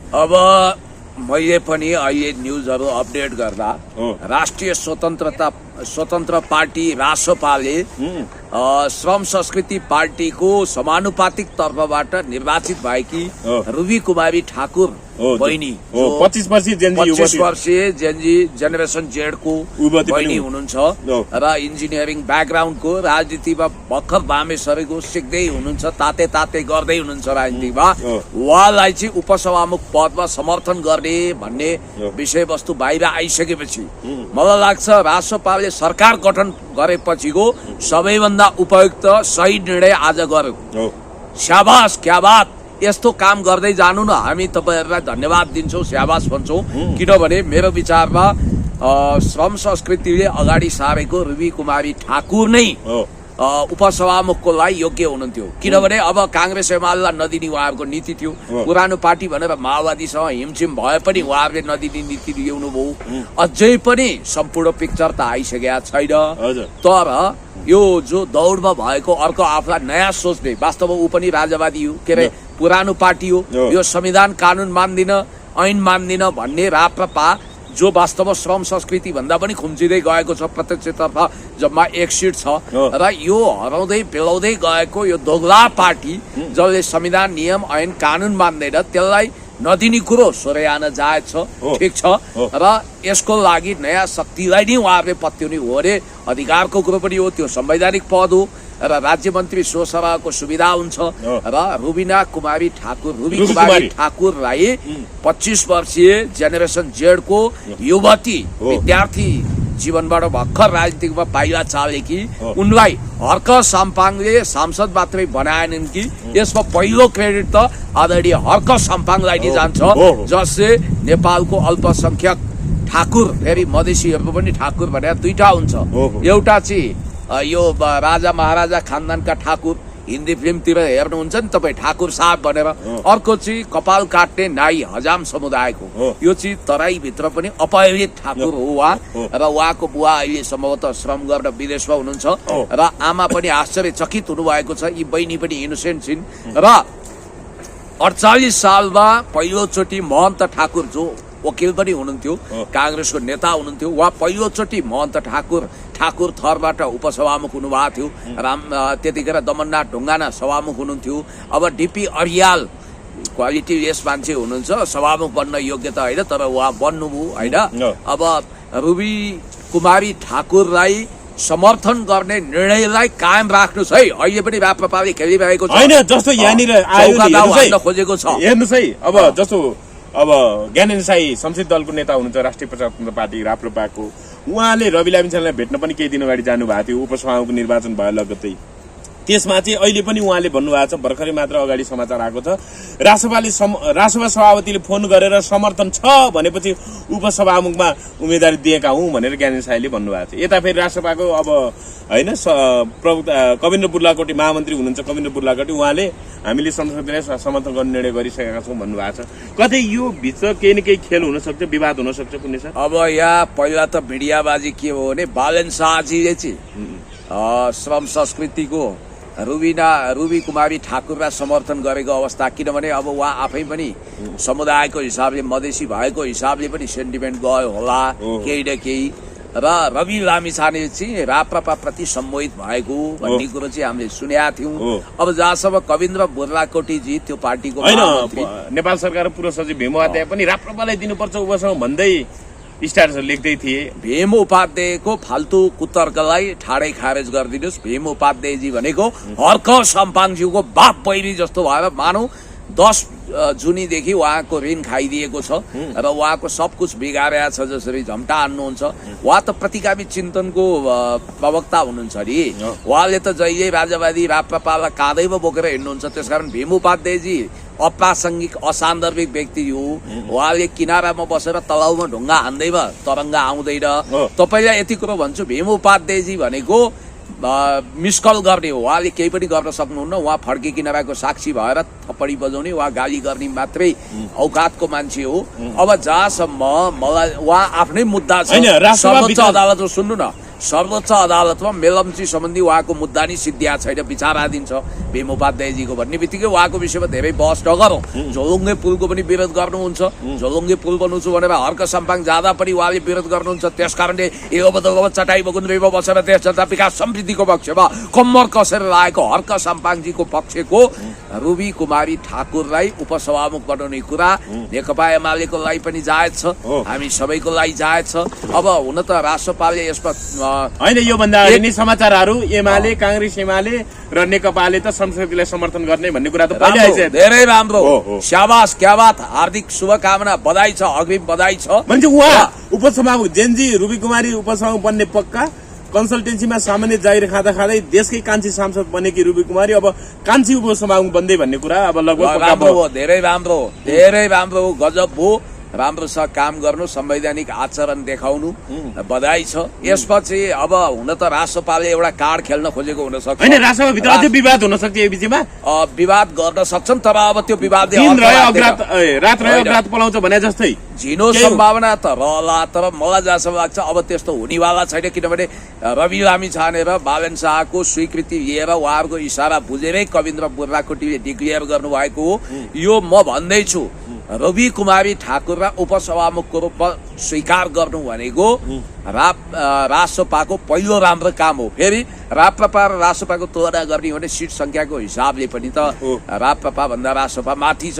अब मैले पनि अहिले न्युजहरू अपडेट गर्दा राष्ट्रिय स्वतन्त्र पार्टी रासपाले श्रम संस्कृति पार्टीको समानुपातिक तर्फबाट निर्वाचित भएकी रुबी कुमारी ठाकुर बहिनी 25 वर्षीय जेनेरेसन जेड को बहिनी हुनुहुन्छ र इन्जिनियरिङ ब्याकग्राउन्डको राजनीतिमा भर्खर बामे सरेको सिक्दै हुनुहुन्छ, ताते गर्दै हुनुहुन्छ राजनीतिमा। उहाँलाई चाहिँ उपसभामुख पदमा समर्थन गर्ने भन्ने विषयवस्तु बाहिर आइसकेपछि मलाई लाग्छ रासपाले सरकार गठन गरेपछिको सबैभन्दा उपयुक्त सही निर्णय आज गर्यो। स्याबास, क्या बात, यस्तो काम गर्दै जानु न। हामी तपाईहरुलाई धन्यवाद दिन्छौं, स्याबास भन्छौं। किनभने मेरो विचारमा श्रम संस्कृतिले अगाडि सारेको रुबी कुमारी ठाकुर नै उपसभामुखको लागि योग्य हुनुहुन्थ्यो। किनभने अब कांग्रेस एमालेलाई नदिने उहाँहरूको नीति थियो। पुरानो पार्टी भनेर माओवादीसँग हिमछिम भए पनि उहाँहरूले नदिने नीति ल्याउनु भयो। अझै पनि सम्पूर्ण पिक्चर त आइसकेका छैन। तर यो जो दौडमा भएको अर्को आफूलाई नयाँ सोच्ने, वास्तवमा ऊ पनि राजावादी हो, के अरे पुरानो पार्टी हो, यो संविधान कानून मान्दिन, ऐन मान्दिन भन्ने राप्रपा जो वास्तवमा श्रम संस्कृति भन्दा पनि खुम्चिँदै गएको छ। प्रत्यक्षतर्फ जम्मा 1 सिट छ र यो हराउँदै बेलाउँदै गएको यो दोगला पार्टी जसले संविधान नियम ऐन कानून मान्दैन, त्यसलाई नदिने कुरो सोरेयान जायज छ, ठिक छ। र यसको लागि नयाँ शक्तिलाई नै उहाँहरूले पत्याउने हो अरे अधिकारको कुरो पनि हो, त्यो संवैधानिक पद हो र राज्य मन्त्री स्वसभाको सुविधा हुन्छ। र रुबी कुमारी ठाकुरलाई 25 वर्षीय जेनेरेसन जेड को युवती विद्यार्थी जीवनबाट भर्खर राजनीतिमा पाइला चालेकी उनलाई हर्क साम्पाङले सांसद मात्रै बनाएनन् कि यसमा पहिलो क्रेडिट त आदरणीय हर्क साम्पाङलाई नै जान्छ, जसले नेपालको अल्पसंख्यक ठाकुर, फेरि मधेसीहरूको पनि ठाकुर भनेर दुईटा हुन्छ। एउटा चाहिँ यो राजा महाराजा खानदानका ठाकुर, हिन्दी फिल्मतिर हेर्नुहुन्छ नि तपाईँ ठाकुर साहब भनेर। अर्को चाहिँ कपाल काट्ने नाई हजाम समुदायको, यो चाहिँ तराईभित्र पनि अपहरित ठाकुर हो उहाँ। र उहाँको बुवा अहिले सम्भवतः श्रम गरेर विदेशमा हुनुहुन्छ र आमा पनि आश्चर्यचकित हुनुभएको छ। यी बहिनी पनि इनोसेन्ट छिन्। र 48 सालमा पहिलोचोटि महन्त ठाकुर, जो वकिल पनि हुनुहुन्थ्यो, कांग्रेसको नेता हुनुहुन्थ्यो, उहाँ पहिलोचोटि महन्त ठाकुर थरबाट उपसभामुख हुनुभएको थियो। त्यतिखेर दमननाथ ढुङ्गाना सभामुख हुनुहुन्थ्यो। अब डीपी अरियाल क्वालिटी लेस मान्छे हुनुहुन्छ, सभामुख बन्न योग्यता होइन, तर उहाँ बन्नुभयो होइन। अब रुबी कुमारी ठाकुरलाई समर्थन गर्ने निर्णयलाई कायम राख्नुस् है। अहिले पनि राप्रपाले खेलिरहेको छ होइन, जस्तो यहाँनिर खोजेको छ। हेर्नुहोस् है, अब जस्तो ज्ञानेन्द्र साई संसदीय दलको नेता हुनुहुन्छ, राष्ट्रिय प्रजातन्त्र पार्टी राप्रपाको। उहाँले रवि लामिछानेलाई भेट्न पनि केही दिन अगाडि जानुभएको थियो, उपसभामुखको निर्वाचन भयो लगत्तै। त्यसमा चाहिँ अहिले पनि उहाँले भन्नुभएको छ, भर्खरै मात्र अगाडि समाचार आएको छ, रासपा सभापतिले फोन गरेर समर्थन छ भनेपछि उपसभामुखमा उम्मेदवारी दिएका हुँ भनेर ज्ञानेन्द्र साईले भन्नुभएको छ। यता फेरि रासपाको अब होइन कविन्द्र बुर्लाकोटी महामन्त्री हुनुहुन्छ, कविन्द्र बुर्लाकोटी, उहाँले हामीले संसदीय समर्थन गर्ने निर्णय गरिसकेका छौँ भन्नुभएको छ। कतै यो भित्र केही न केही खेल हुन सक्छ, विवाद हुन सक्छ कुनै सर? अब यहाँ पहिला त भिडियाबाजी के हो भने बालन शाहजीले चाहिँ श्रम संस्कृतिको रुबी कुमारी ठाकुरलाई समर्थन गरेको अवस्था। किनभने अब उहाँ आफै पनि समुदायको हिसाबले मधेसी भएको हिसाबले पनि सेन्टिमेन्ट गयो होला केही न केही। र रवि लामिछाने चाहिँ राप्रपा प्रति सम्मोहित भएको भन्ने कुरो चाहिँ हामीले सुनेका थियौँ। अब जहाँसम्म कविन्द्र बुर्लाकोटीजी त्यो पार्टीको नेपाल सरकार पूर्व सचिव भीम उपाध्याय पनि राप्रपालाई दिनुपर्छ उपसभामुख भन्दै स्टार्सहरू लेख्दै थिए। भीम उपाध्यायको फाल्तु कुतर्कलाई ठाडै खारेज गरिदिनुहोस्। भीम उपाध्यायजी भनेको हर्क साम्पाङज्यूको बाप बहिनी जस्तो भएर मानौ 10 जुनीदेखि उहाँको ऋण खाइदिएको छ र उहाँको सब कुछ बिगारेको छ। जसरी झम्टा हान्नुहुन्छ, उहाँ त प्रतिगामी चिन्तनको प्रवक्ता हुनुहुन्छ नि। उहाँले त जहिले राजावादी राप्रपालाई काँधैमा बोकेर हिँड्नुहुन्छ। त्यसकारण भीम उपाध्यायजी अप्रासङ्गिक असान्दर्भिक व्यक्ति हो। उहाँले किनारामा बसेर तलाउमा ढुङ्गा हान्दैमा तरङ्गा आउँदैन। तपाईँलाई यति कुरो भन्छु, भीम उपाध्यायजी भनेको मिसकल गर्ने हो, उहाँले केही पनि गर्न सक्नुहुन्न। उहाँ फड्किकिन रहेको साक्षी भएर थप्पडी बजाउने, उहाँ गाली गर्ने मात्रै औकातको मान्छे हो। अब जहाँसम्म मलाई उहाँ आफ्नै मुद्दा छ, सर्वोच्च अदालतमा सुन्नु न, सर्वोच्च अदालतमा मेलम्ची सम्बन्धी उहाँको मुद्दा नि सिद्धिया छैन, विचाराधीन छ भीम उपाध्यायजीको भन्ने बित्तिकै उहाँको विषयमा धेरै बहस नगरौँ। झोलुङ्गे पुलको पनि विरोध गर्नुहुन्छ, झोलुङ्गे पुल बनाउँछु भनेर हर्क साम्पाङ जाँदा पनि उहाँले विरोध गर्नुहुन्छ। त्यस कारणले यो बदलमा चटाई बगुन्द्रेमा बसेर देश जनता विकास समृद्धिको पक्षमा कम्मर कसेर लागेको हर्क साम्पाङजीको पक्षको रुबी कुमारी ठाकुरलाई उपसभामुख बनाउने कुरा नेकपा एमालेको लागि पनि जायज छ, हामी सबैको लागि जायज छ। अब हुन त राष्ट्रपालले यसमा होइन, योभन्दा अगाडि नै समाचारहरू एमाले, काङ्ग्रेस एमाले र नेकपाले त संस्कृतिलाई समर्थन गर्ने भन्ने कुरा त पहिले आइसक्यो। धेरै राम्रो, स्याबास, क्या बात, हार्दिक शुभकामना, बधाई छ, अग्रिम बधाई छ। भन्छ उहाँ उपसभामुख जेनजी रुबी कुमारी उपसभामुख बन्ने पक्का, कन्सल्टेन्सीमा सामान्य जागिर खाँदा खाँदै देशकै कान्छी सांसद बनेकी रुबी कुमारी अब कान्छी उपसभामुख बन्दै भन्ने कुरा अब लगभग राम्रो हो, धेरै राम्रो, धेरै राम्रो, गजब हो, राम्रो छ। काम गर्नु, संवैधानिक आचरण देखाउनु, बधाई छ। यसपछि अब हुन त राष्ट्रपालले एउटा कार्ड खेल्न खोजेको हुन सक्छ, होइन राष्ट्रसभा भित्र अझै विवाद हुन सक्छ, यो बिचमा विवाद गर्न सक्छन्, तर अब त्यो विवादले रात रह्यो अग्रात पलाउँछ भने जस्तै झिनो सम्भावना त रहला। तर मलाई जहाँसम्म लाग्छ अब त्यस्तो हुनेवाला छैन, किनभने रवि लामी छानेर बालन शाहको स्वीकृति लिएर उहाँहरूको इसारा बुझेरै कविन्द्र बुर्राकोटीले डिक्लेयर गर्नुभएको हो। यो म भन्दैछु, रवि कुमारी ठाकुरलाई उपसभामुखको रूपमा स्वीकार गर्नु भनेको राष्ट्रपाको पहिलो राम्रो काम हो। फेरि राप्रपा र राष्ट्रपाको तुलना गर्ने भने सिट संख्याको हिसाबले पनि त राप्रपा भन्दा राष्ट्रपा माथि छ,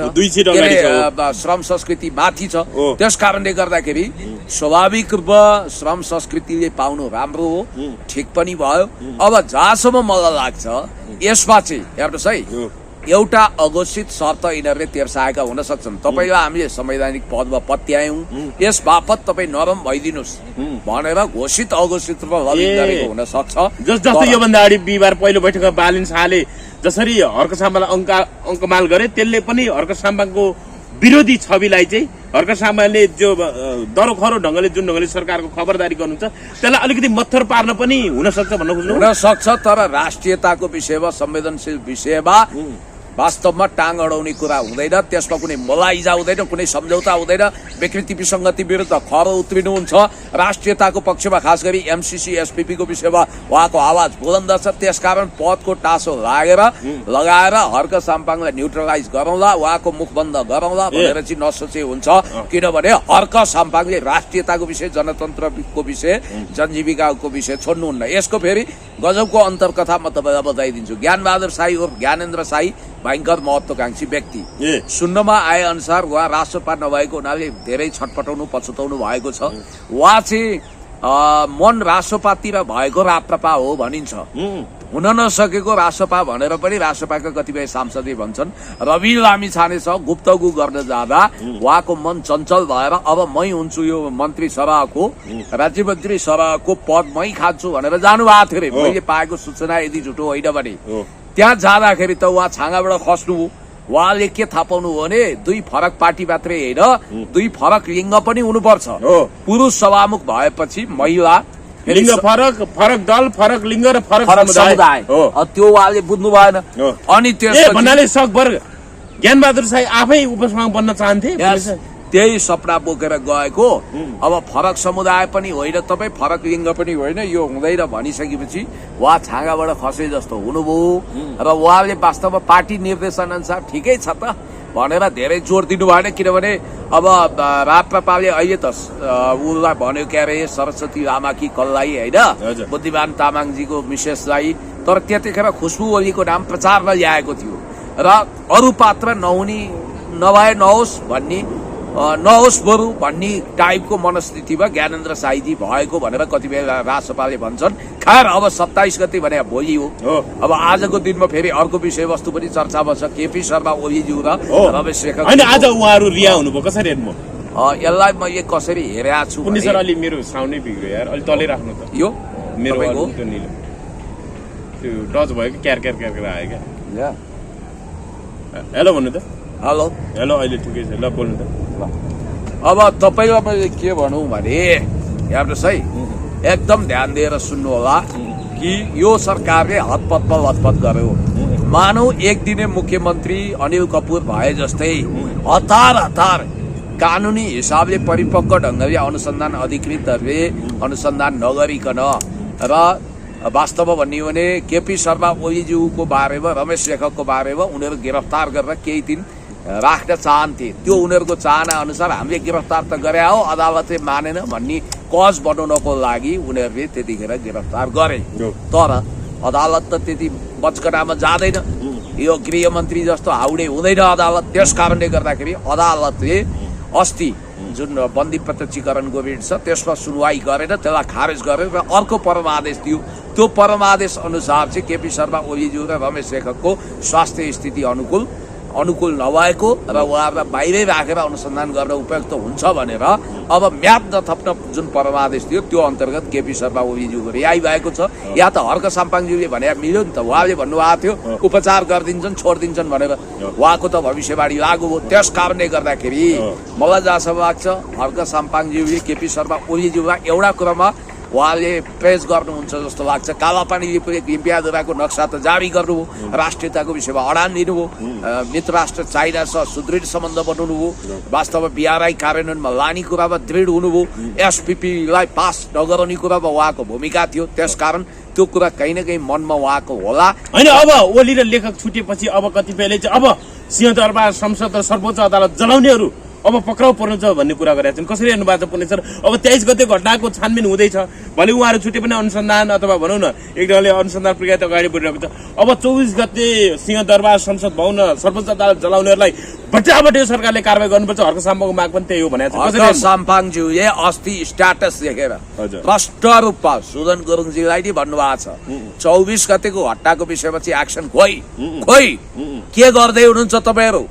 श्रम संस्कृति माथि छ। त्यस कारणले गर्दाखेरि स्वाभाविक रूपमा श्रम संस्कृतिले पाउनु राम्रो हो, ठिक पनि भयो। अब जहाँसम्म मलाई लाग्छ यसमा चाहिँ हेर्नुहोस् है, एउटा अघोषित शर्त यिनीहरूले तेर्साएका हुन सक्छन्। तपाईँलाई हामीले संवैधानिक पदमा पत्यायौं, यस बापत तपाईँ नरम भइदिनुहोस् भनेर घोषित अघोषित रूपमा लबिङ गरेको हुन सक्छ। जस्तो योभन्दा अगाडि बिहिबार पहिलो बैठकमा बालिन शाहले जसरी हर्क साम्पाङलाई अङ्कमाल गरे, त्यसले पनि हर्क साम्पाङको विरोधी छविलाई चाहिँ हर्क साम्पाङले जो दरोखरो ढङ्गले जुन ढङ्गले सरकारको खबरदारी गर्नुहुन्छ त्यसलाई अलिकति मत्थर पार्न पनि हुन सक्छ भन्न खोज्नु हुन सक्छ। तर राष्ट्रियताको विषयमा, संवेदनशील विषयमा वास्तवमा टाङ अडाउने कुरा हुँदैन, त्यसमा कुनै मलाइजा हुँदैन, कुनै सम्झौता हुँदैन। विकृति विसङ्गति विरुद्ध खरो उत्रिनुहुन्छ। राष्ट्रियताको पक्षमा खास गरी एमसीसी एसपीपीको विषयमा उहाँको आवाज बुलन्द छ। त्यसकारण पदको टासो लगाएर हर्क साम्पाङलाई न्युट्रलाइज गरौँला, उहाँको मुख बन्द गरौँला भनेर चाहिँ नसोचे हुन्छ। किनभने हर्क साम्पाङले राष्ट्रियताको विषय, जनतन्त्रको विषय, जनजीविकाको विषय छोड्नुहुन्न। यसको फेरि गजबको अन्तर्कथा म तपाईँलाई बताइदिन्छु। ज्ञानबहादुर शाही उर्फ ज्ञानेन्द्र शाही भयङ्कर महत्वाकांक्षी व्यक्ति, सुन्नमा आए अनुसार उहाँ राष्ट्रपा नभएको हुनाले धेरै छटपटाउनु पछुताउनु भएको छ। उहाँ चाहिँ मन राष्ट्रपातिर भएको राप्रपा हो भनिन्छ, हुन नसकेको राष्ट्रपा भनेर पनि राष्ट्रपाका कतिपय सांसदले भन्छन्। रवि लामी छाने छ गुप्तगु गर्न जाँदा उहाँको मन चञ्चल भएर अब मै हुन्छु यो मन्त्री सभाको, राज्य मन्त्री सभाको पद मै खान्छु भनेर जानुभएको थियो अरे। मैले पाएको सूचना यदि झुटो होइन भने त्यहाँ जाँदाखेरि त उहाँ छाँगाबाट खस्नु। उहाँले के थाहा पाउनु भने दुई फरक पार्टी मात्रै होइन, दुई फरक लिङ्ग पनि हुनुपर्छ। पुरुष सभामुख भएपछि महिला लिङ्ग फरक, फरक दल, फरक लिङ्ग र फरक समुदाय, त्यो उहाँले बुझ्नु भएन। अनि भन्नाले सकभर ज्ञानबहादुर शाही आफै उपसभामुख बन्न चाहन्थे, त्यही सपना बोकेर गएको। अब फरक समुदाय पनि होइन, तपाईँ फरक लिङ्ग पनि होइन, यो हुँदैन भनिसकेपछि उहाँ छाँगाबाट खसे जस्तो हुनुभयो। र उहाँले वास्तवमा पार्टी निर्देशन अनुसार ठिकै छ त भनेर धेरै जोड दिनु भएन। किनभने अब राप्रपाले अहिले त उसलाई भन्यो क्या अरे सरस्वती लामाकी कललाई होइन, बुद्धिमान तामाङजीको मिसेसलाई, तर त्यतिखेर खुसबु ओलीको नाम प्रचारमा ल्याएको थियो र अरू पात्र नभए नहोस् भन्ने, नहोस् बरु भन्ने टाइपको मनस्थितिमा ज्ञानेन्द्र शाहीजी भएको भनेर कतिपय राष्ट्रपालले भन्छन्। खैर अब 27 गते भने भोलि हो। अब आजको दिनमा फेरि अर्को विषयवस्तु पनि चर्चामा छ, केपी शर्मा ओलीज्यू र रमेश शेखर। आज उहाँहरू रिहा हुनुभयो, कसरी हेर्नु? यसलाई मैले कसरी हेरेको छु भने सर अलि मेरो साउन्डै बिग्रियो यार, अलि तलै राख्नु त। यो मेरो त्यो निलो त्यो टच भयो कि क्यार क्यार क्यार आयो क्या। हेलो भन्नु त। हेलो हेलो, अहिले ठिकै छ, ल बोल्नु त। अब तपाईँलाई मैले के भनौँ भने हेर्नुहोस् है, एकदम ध्यान दिएर सुन्नु होला कि यो सरकारले हतपतमा लतपत गर्यो। मानौ एक दिने मुख्यमन्त्री अनिल कपुर भए जस्तै हतार कानुनी हिसाबले परिपक्व ढङ्गले अनुसन्धान अधिकृतहरूले अनुसन्धान नगरिकन र वास्तवमा भन्ने हो भने केपी शर्मा ओलीज्यूको बारेमा रमेश लेखकको बारेमा उनीहरू गिरफ्तार गरेर केही दिन राख्न चाहन्थे। त्यो उनीहरूको चाहना अनुसार हामीले गिरफ्तार त गरे हो, अदालतले मानेन भन्ने कज बनाउनको लागि उनीहरूले त्यतिखेर गिरफ्तार गरे। तर अदालत त त्यति बचकटामा जाँदैन, यो गृहमन्त्री जस्तो हाउडे हुँदैन अदालत। त्यस कारणले गर्दाखेरि अदालतले अस्ति जुन बन्दी प्रत्यक्षीकरणको रिट छ त्यसमा सुनवाई गरेर त्यसलाई खारेज गरेर अर्को परमादेश दियो। त्यो परमादेश अनुसार चाहिँ केपी शर्मा ओलीज्यू र रमेश लेखकको स्वास्थ्य स्थिति अनुकूल नभएको र उहाँहरूलाई बाहिरै राखेर अनुसन्धान गर्न उपयुक्त हुन्छ भनेर अब म्याद नथप्न जुन परमादेश थियो त्यो अन्तर्गत केपी शर्मा ओलीज्यूको रिहाई भएको छ। या त हर्क साम्पाङज्यूले भने मिल्यो नि त, उहाँले भन्नुभएको थियो उपचार गरिदिन्छन् छोडिदिन्छन् भनेर, उहाँको त भविष्यवाणी लागू हो। त्यस कारणले गर्दाखेरि मलाई जहाँसम्म लाग्छ हर्क साम्पाङज्यूले केपी शर्मा ओलीज्यूलाई एउटा कुरामा उहाँले प्रेज गर्नुहुन्छ जस्तो लाग्छ। कालापानीले पनि लिम्पियाधुराको नक्सा त जारी गर्नुभयो, राष्ट्रियताको विषयमा अडान दिनुभयो, मित्र राष्ट्र चाइनासँग सुदृढ सम्बन्ध बनाउनुभयो, वास्तवमा BRI कार्यान्वयनमा लाने कुरामा दृढ हुनुभयो, SPPलाई पास नगराउने कुरामा उहाँको भूमिका थियो। त्यसकारण त्यो कुरा कहीँ न कहीँ मनमा उहाँको होला होइन। अब ओली र लेखक छुटेपछि अब कतिपयले चाहिँ अब सिंहदरबार संसद र सर्वोच्च अदालत जलाउनेहरू अब पक्राउ पर्नु छ भन्ने कुरा गरेका छन्। कसरी हेर्नु भएको छ पुण्य सर? अब 23 गते घटनाको छानबिन हुँदैछ, भोलि उहाँहरू छुटे पनि अनुसन्धान अथवा भनौँ न एक ढङ्गले अनुसन्धान प्रक्रिया त अगाडि बढिरहेको छ। अब 24 गते सिंहदरबार संसद भवन सर्वोच्च अदालत जलाउनेहरूलाई भट्टाभट्टी सरकारले कारवाही गर्नुपर्छ। हर्क साम्पाङको माग पनि त्यही हो भनेको छ। हर्क साम्पाङज्यूले अस्ति स्ट्याटस लेखेर प्रष्ट रूपमा सुदन गुरुङजीलाई नि भन्नुभएको छ 24 गतेको घटनाको विषयमा चाहिँ एक्सन खोइ के गर्दै हुनुहुन्छ तपाईँहरू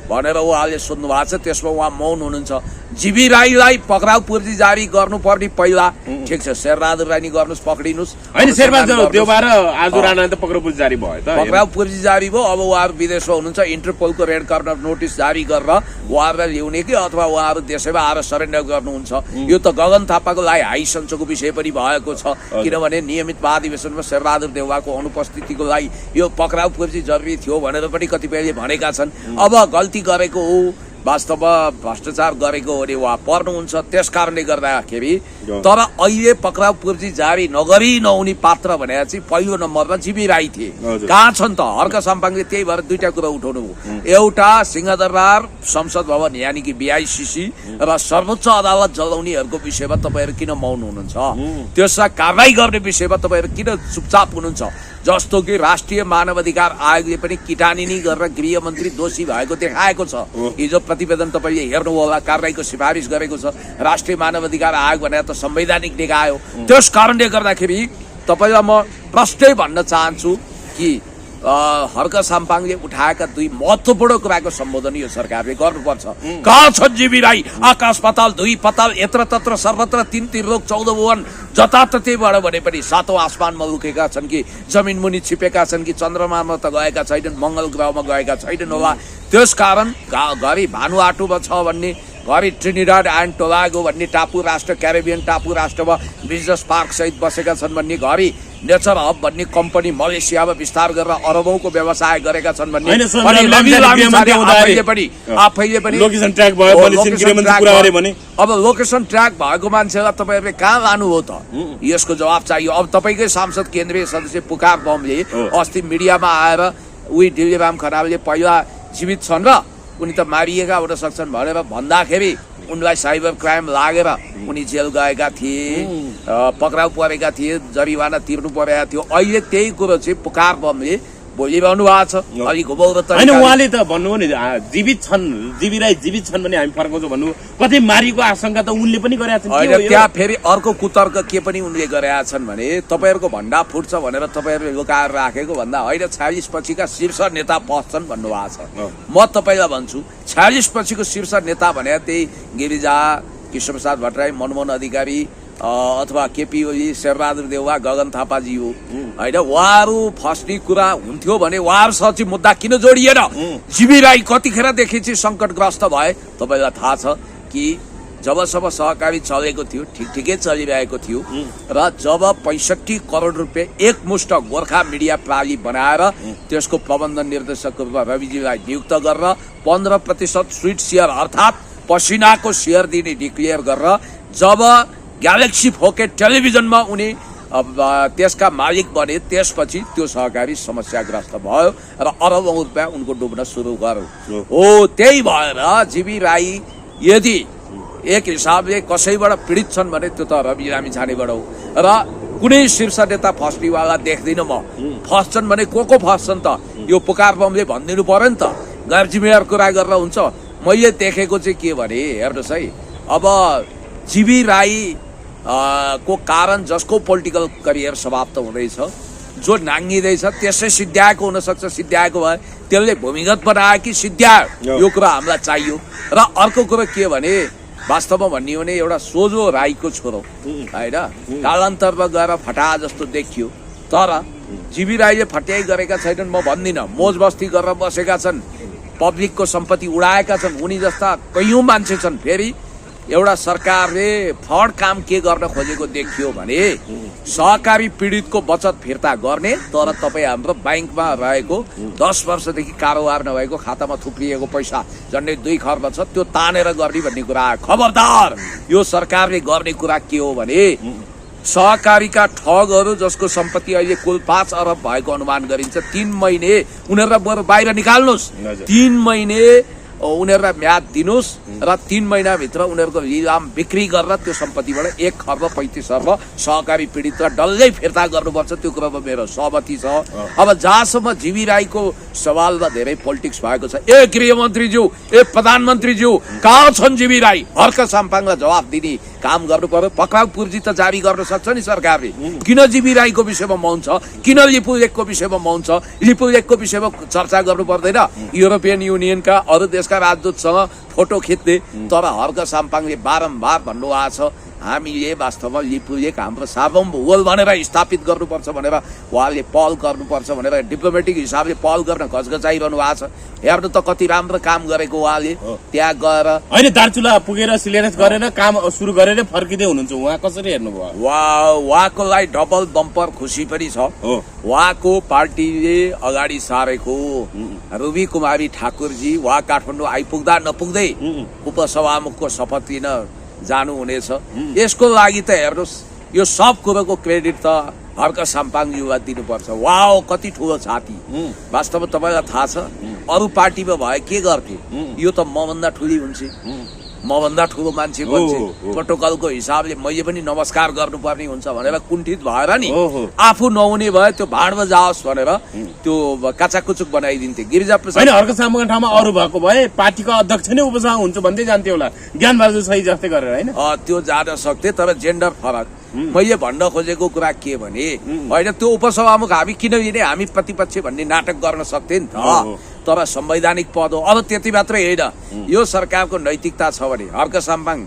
भनेर उहाँले सोध्नु भएको छ। त्यसमा उहाँ मौन हुनुहुन्छ। जीवी राईलाई पक्राउ पूर्जी जारी गर्नुपर्ने पहिला, ठिक छ, शेरबहादुर राई गर्नुहोस्, पक्रिनुहोस्। होइन, शेरबहादुर देउबा र आजु राणा त पक्राउ पूर्जी जारी भयो त, पक्राउ पूर्जी जारी भयो। अब उहाँहरू विदेशमा हुनुहुन्छ, इन्टरपोलको रेड कर्नर नोटिस जारी गरेर उहाँहरूलाई ल्याउने कि अथवा उहाँहरू देशैमा आएर सरेन्डर गर्नुहुन्छ। यो त गगन थापाको लागि हाई सन्चोको विषय पनि भएको छ, किनभने नियमित महाधिवेशनमा शेरबहादुर देउवाको अनुपस्थितिको लागि यो पक्राउ पूर्जी जरुरी थियो भनेर पनि कतिपयले भनेका छन्। अब गल्ती गरेको हो, वास्तवमा भ्रष्टाचार गरेको हो भने उहाँ पर्नुहुन्छ। त्यस कारणले गर्दाखेरि तर अहिले पक्राउ पूर्जी जारी नगरी नहुने पात्र भनेर चाहिँ पहिलो नम्बरमा जीवी राई थिए। कहाँ छन् त? हर्क साम्पाङले त्यही भएर दुईटा कुरा उठाउनु भयो। एउटा सिंहदरबार संसद भवन यानि कि BICC र सर्वोच्च अदालत जलाउनेहरूको विषयमा तपाईँहरू किन मौन हुनुहुन्छ? त्यसमा कारवाही गर्ने विषयमा तपाईँहरू किन चुपचाप हुनुहुन्छ? जस्तो कि राष्ट्रिय मानवाधिकार आयोगले पनि किटानी गरेर गृहमन्त्री दोषी भएको देखाएको छ। हिजो प्रतिवेदन तपाईँले हेर्नु होला, कारवाहीको सिफारिस गरेको छ। राष्ट्रिय मानवाधिकार आयोग भनेर त संवैधानिक निकाय हो। त्यस कारणले गर्दाखेरि तपाईँलाई म प्रष्टै भन्न चाहन्छु कि हर्क साम्पाङले उठाएका दुई महत्त्वपूर्ण कुराको सम्बोधन यो सरकारले गर्नुपर्छ। कहाँ छन् जीवी राई? आकाश पाताल, दुई पाताल, यत्र तत्र सर्वत्र, तीन लोक, 14 भुवन, जताततैबाट भने पनि सातौं आसमानमा लुकेका छन् कि जमिन मुनि छिपेका छन् कि चन्द्रमामा त गएका छैनन्, मंगल ग्रहमा गएका छैनन् होला। त्यसकारण घरि भानुआटुमा छ भन्ने, घरि ट्रिनिडाड एन्ड टोबागो भन्ने टापु राष्ट्र, क्यारिबियन टापु राष्ट्रमा बिजनेस पार्क सहित बसेका छन् भन्ने, घरि नेचर हब भन्ने कम्पनी मलेसियामा विस्तार गरेर अरबौंको व्यवसाय गरेका छन् भन्ने, आफैले पनि लोकेसन ट्र्याक भयो, अब लोकेसन ट्र्याक भएको मान्छेलाई तपाईँहरूले कहाँ लानुभयो त? यसको जवाब चाहियो। अब तपाईँकै सांसद केन्द्रीय सदस्य पुकार बमले अस्ति मिडियामा आएर उही दिल्लीराम खनालले पहिला जीवित छन् र उनी त मारिएका हुन सक्छन् भनेर भन्दाखेरि उनलाई साइबर क्राइम लागेर उनी जेल गएका थिए, पक्राउ परेका थिए, जरिवाना तिर्नु परेका थियो। अहिले त्यही कुरो चाहिँ पुकार बमले बोलिरहनु भएको छ। अलि घुमाउरो त हैन, उहाँले त भन्नुभयो नि जीवित छन्, जीवी राई जीवित छन् भने हामी फर्काउँछौँ भन्नु। कतै मारिको आशंका त उनले पनि गरेका छन्। त्यहाँ फेरि अर्को कुतर्क के पनि उनले गरेका छन् भने तपाईँहरूको भण्डा फुट्छ भनेर तपाईँहरूले लुकाएर राखेको भन्दा होइन 46 पछिका शीर्ष नेता पस्छन् भन्नुभएको छ। म तपाईँलाई भन्छु 46 पछिको शीर्ष नेता भने त्यही गिरिजा, कृष्णप्रसाद भट्टराई, मनमोहन अधिकारी अथवा केपी ओली, शेरबहादुर देउवा, गगन थापाजी हो होइन। उहाँहरू फस्ने कुरा हुन्थ्यो भने उहाँहरूसँग चाहिँ मुद्दा किन जोडिएन? जीवी राई कतिखेरदेखि चाहिँ सङ्कटग्रस्त भए तपाईँलाई थाहा छ कि जबसम्म सहकारी चलेको थियो ठिकै चलिरहेको थियो र जब 65 करोड रुपियाँ एकमुष्ट गोर्खा मिडिया प्राली बनाएर त्यसको प्रबन्धन निर्देशकको रूपमा रविजीलाई नियुक्त गरेर 15% स्विट सेयर अर्थात् पसिनाको सेयर दिने डिक्लेयर गरेर जब ग्यालेक्सी फोकेट टेलिभिजनमा उनी त्यसका मालिक बने त्यसपछि त्यो सहकारी समस्याग्रस्त भयो र अरबौं रुपियाँ उनको डुब्न सुरु गर्यो हो। त्यही भएर जीवी राई यदि एक हिसाबले कसैबाट पीडित छन् भने त्यो त रवि लामिछानेबाट हो र कुनै शीर्ष नेता फस्नेवाला देख्दिनँ म। फस्छन् भने को फस्छन् त यो पुकार बमले भनिदिनु पर्यो नि त, गैर जिम्मेवार कुरा गरेर हुन्छ। मैले देखेको चाहिँ के भने हेर्नुहोस् है, अब जीवी राई को कारण जसको पोलिटिकल करियर समाप्त हुँदैछ, जो नाङ्गिँदैछ त्यसै सिद्ध्याएको हुनसक्छ, सिद्ध्याएको भए त्यसले भूमिगत बनायो कि सिद्ध्यायो, यो कुरा हामीलाई चाहियो। र अर्को कुरो के भने वास्तवमा भन्ने हो भने एउटा सोझो राईको छोरो होइन, कालान्तरमा गएर फटा जस्तो देखियो, तर जीवी राईले फट्याइ गरेका छैनन् म भन्दिनँ। मोज बस्ती गरेर बसेका छन्, पब्लिकको सम्पत्ति उडाएका छन्, उनी जस्ता कैयौँ मान्छे छन्। फेरि एउटा सरकारले फ्रड काम के गर्न खोजेको देखियो भने सहकारी पीडितको बचत फिर्ता गर्ने, तर तपाईँ हाम्रो ब्याङ्कमा रहेको 10 वर्षदेखि कारोबार नभएको खातामा थुप्रिएको पैसा झन्डै 2 खर्ब छ, त्यो तानेर गर्ने भन्ने कुरा आयो। खबरदार, यो सरकारले गर्ने कुरा के हो भने सहकारीका ठगहरू जसको सम्पत्ति अहिले कुल 5 अरब भएको अनुमान गरिन्छ, 3 महिने उनीहरूलाई बरु बाहिर निकाल्नुहोस्, 3 महिने उनीहरूलाई म्याद दिनुहोस् र 3 महिनाभित्र उनीहरूको लिलाम बिक्री गरेर त्यो सम्पत्तिबाट 1 खर्ब 35 अर्ब सहकारी पीडितलाई डल्लै फिर्ता गर्नुपर्छ। त्यो कुरामा मेरो सहमति छ। अब जहाँसम्म जीवी राईको सवालमा धेरै पोलिटिक्स भएको छ, ए गृहमन्त्रीज्यू, ए प्रधानमन्त्रीज्यू, कहाँ छन् जीवी राई? हर्क साम्पाङलाई जवाफ दिने काम गर्नु पर्यो। पक्राउ पूर्जी त जारी गर्न सक्छ नि सरकारले, किन जीवी राईको विषयमा मौन छ? किन लिपुलेकको विषयमा मौन छ? लिपुलेकको विषयमा चर्चा गर्नु पर्दैन? युरोपियन युनियनका अरू देशका राजदूतसँग फोटो खिच्ने, तर हर्क साम्पाङले बारम्बार भन्नुभएको छ हामीले वास्तवमा लिपुलेक हाम्रो सार्वभौम भनेर स्थापित गर्नुपर्छ भनेर उहाँले पहल गर्नुपर्छ भनेर डिप्लोमेटिक हिसाबले पहल गर्न घचघचाइरहनु भएको छ। हेर्नु त कति राम्रो काम गरेको उहाँले त्यहाँ गएर होइन, दार्चुला पुगेर सिलेन्स गरेर काम सुरु गरेर फर्किँदै हुनुहुन्छ, उहाँ कसरी हेर्नुभयो? उहाँको लागि डबल बम्पर खुसी पनि छ। उहाँको पार्टीले अगाडि सारेको रुबी कुमारी ठाकुरजी उहाँ काठमाडौँ आइपुग्दा नपुग्दै उपसभामुखको शपथ लिन जानुहुनेछ। यसको लागि त हेर्नुहोस्, यो सब कुरोको क्रेडिट त हर्क साम्पाङज्यूलाई दिनुपर्छ। वाओ, कति ठुलो छाती! वास्तवमा तपाईँलाई थाहा छ अरू पार्टीमा भए के गर्थे? यो त मभन्दा ठुली हुन्छ, मभन्दा ठुलो मान्छे बन्छ, प्रोटोकलको हिसाबले मैले पनि नमस्कार गर्नुपर्ने हुन्छ भनेर कुण्ठित भएर नि आफू नहुने भए त्यो भाँडमा जाओस् भनेर त्यो काचाकुचुक बनाइदिन्थे। गिरिजा प्रसाद हर्क साम्पाङको ठाउँमा अरू भएको भए पार्टीको अध्यक्ष नै उपसभा हुन्छ भन्दै जान्थे होला, ज्ञानबहादुर सही जस्तै गरेर होइन? त्यो जान सक्थे, तर जेन्डर फरक। मैले भन्न खोजेको कुरा के भने होइन, त्यो उपसभामुख हामी किन लिने, हामी प्रतिपक्ष भन्ने नाटक गर्न सक्थे नि त, तर संवैधानिक पद हो। अब त्यति मात्रै होइन, यो सरकारको नैतिकता छ भने हर्क साम्पाङ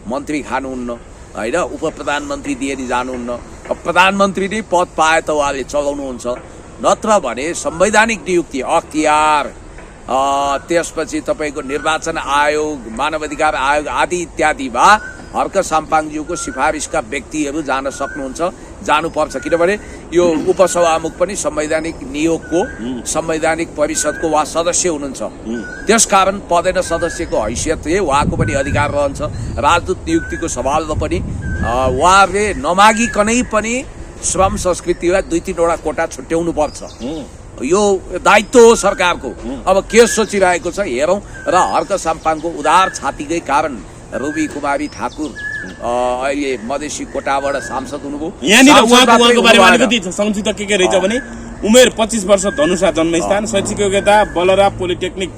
मन्त्री खानुहुन्न होइन, उप प्रधानमन्त्री दिए जानुहुन्न। प्रधानमन्त्री नै पद पाए त उहाँले चलाउनुहुन्छ, नत्र भने संवैधानिक नियुक्ति अख्तियार, त्यसपछि तपाईँको निर्वाचन आयोग, मानवाधिकार आयोग आदि इत्यादिमा हर्क साम्पाङज्यूको सिफारिसका व्यक्तिहरू जान सक्नुहुन्छ, जानुपर्छ। किनभने यो उपसभामुख पनि संवैधानिक नियोगको संवैधानिक परिषदको उहाँ सदस्य हुनुहुन्छ, त्यसकारण पदेन सदस्यको हैसियतले उहाँको पनि अधिकार रहन्छ। राजदूत नियुक्तिको सवालमा पनि उहाँहरूले नमागिकनै पनि श्रम संस्कृतिलाई 2-3 वटा कोटा छुट्याउनु पर्छ। यो दायित्व हो सरकारको। अब के सोचिरहेको छ हेरौँ। र हर्क साम्पाङको उदार छातीकै कारण रुबी कुमारी ठाकुर अहिले मधेसी कोटाबाट सांसद हुनुभयो। यहाँनिर उहाँको बारेमा अलिकति संक्षिप्त के रहेछ भने उमेर 25 वर्ष, धनुषा जन्मस्थान, शैक्षिक योग्यता बलरा पोलिटेक्निक